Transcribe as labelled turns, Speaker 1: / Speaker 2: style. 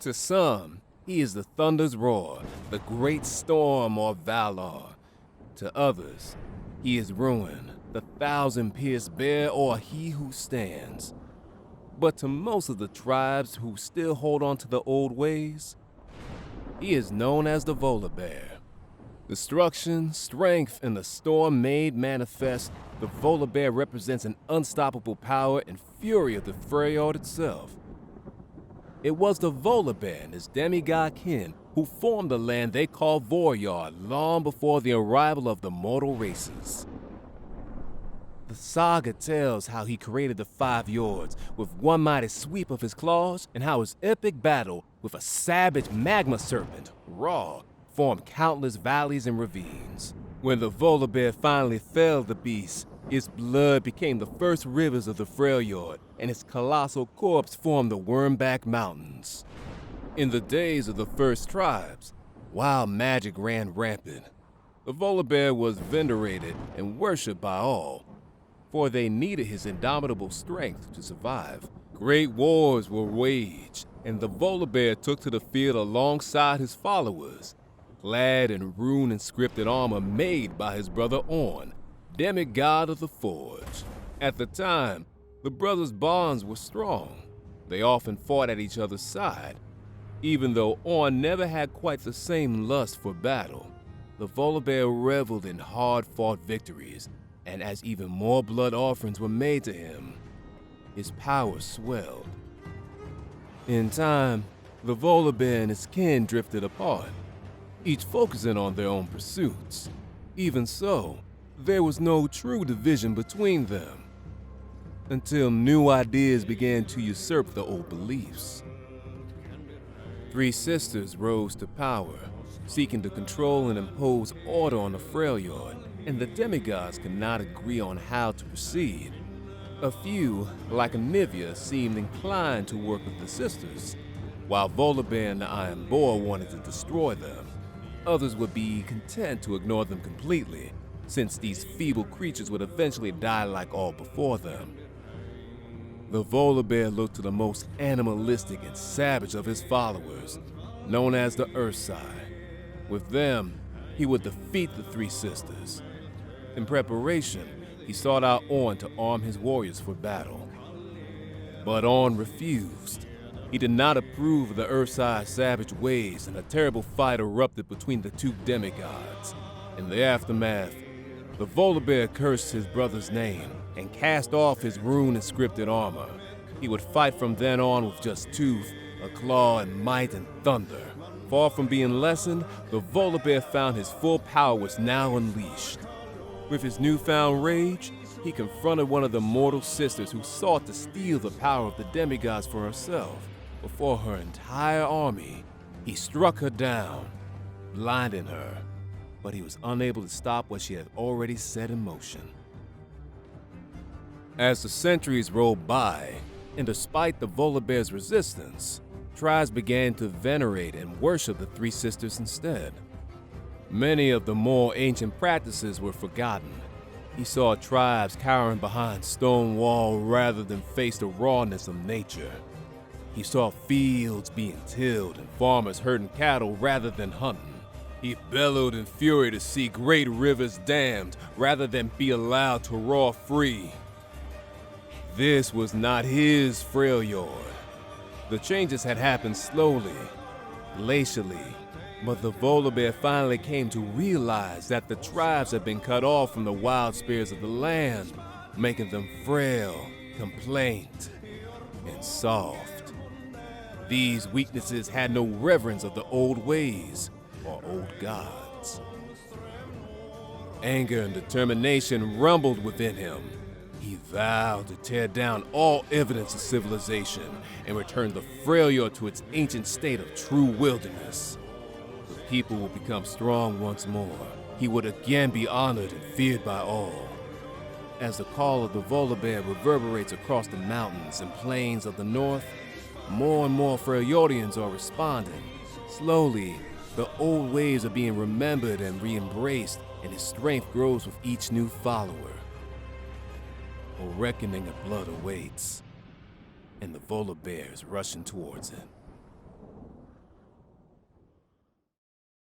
Speaker 1: To some, he is the thunder's roar, the great storm or valor. To others, he is ruin, the thousand-pierced bear or he who stands. But to most of the tribes who still hold on to the old ways, he is known as the Volibear. Destruction, strength, and the storm made manifest, the Volibear represents an unstoppable power and fury of the Freljord itself. It was the Volibear and his demigod kin who formed the land they call Vorjord long before the arrival of the mortal races. The saga tells how he created the 5 Jords with one mighty sweep of his claws, and how his epic battle with a savage magma serpent, Ra, formed countless valleys and ravines. When the Volibear finally felled the beast, its blood became the first rivers of the Freljord, and its colossal corpse formed the Wormback Mountains. In the days of the first tribes, wild magic ran rampant. The Volibear was venerated and worshipped by all, for they needed his indomitable strength to survive. Great wars were waged, and the Volibear took to the field alongside his followers, clad in rune-inscripted armor made by his brother Orn, demigod of the Forge. At the time, the brothers' bonds were strong. They often fought at each other's side. Even though Orn never had quite the same lust for battle, the Volibear reveled in hard-fought victories, and as even more blood offerings were made to him, his power swelled. In time, the Volibear and his kin drifted apart, each focusing on their own pursuits. Even so, there was no true division between them, until new ideas began to usurp the old beliefs. 3 sisters rose to power, seeking to control and impose order on the Freljord, and the demigods could not agree on how to proceed. A few, like Anivia, seemed inclined to work with the sisters, while Volibear and the Iron Boar wanted to destroy them. Others would be content to ignore them completely, since these feeble creatures would eventually die like all before them. The Volibear looked to the most animalistic and savage of his followers, known as the Ursai. With them, he would defeat the 3 sisters. In preparation, he sought out Orn to arm his warriors for battle. But Orn refused. He did not approve of the Ursai's savage ways, and a terrible fight erupted between the 2 demigods. In the aftermath, the Volibear cursed his brother's name and cast off his rune-inscripted armor. He would fight from then on with just tooth, a claw, and might and thunder. Far from being lessened, the Volibear found his full power was now unleashed. With his newfound rage, he confronted one of the mortal sisters who sought to steal the power of the demigods for herself. Before her entire army, he struck her down, blinding her, but he was unable to stop what she had already set in motion. As the centuries rolled by, and despite the Volibear's resistance, tribes began to venerate and worship the 3 sisters instead. Many of the more ancient practices were forgotten. He saw tribes cowering behind stone walls rather than face the rawness of nature. He saw fields being tilled and farmers herding cattle rather than hunting. He bellowed in fury to see great rivers dammed rather than be allowed to roar free. This was not his Freljord. The changes had happened slowly, glacially, but the Volibear finally came to realize that the tribes had been cut off from the wild spirits of the land, making them frail, complaint, and soft. These weaknesses had no reverence of the old ways or old gods. Anger and determination rumbled within him. He vowed to tear down all evidence of civilization and return the Freljord to its ancient state of true wilderness. The people would become strong once more. He would again be honored and feared by all. As the call of the Volibear reverberates across the mountains and plains of the north, more and more Freljordians are responding. Slowly, the old ways are being remembered and re-embraced, and his strength grows with each new follower. A reckoning of blood awaits, and the Volibear is rushing towards it.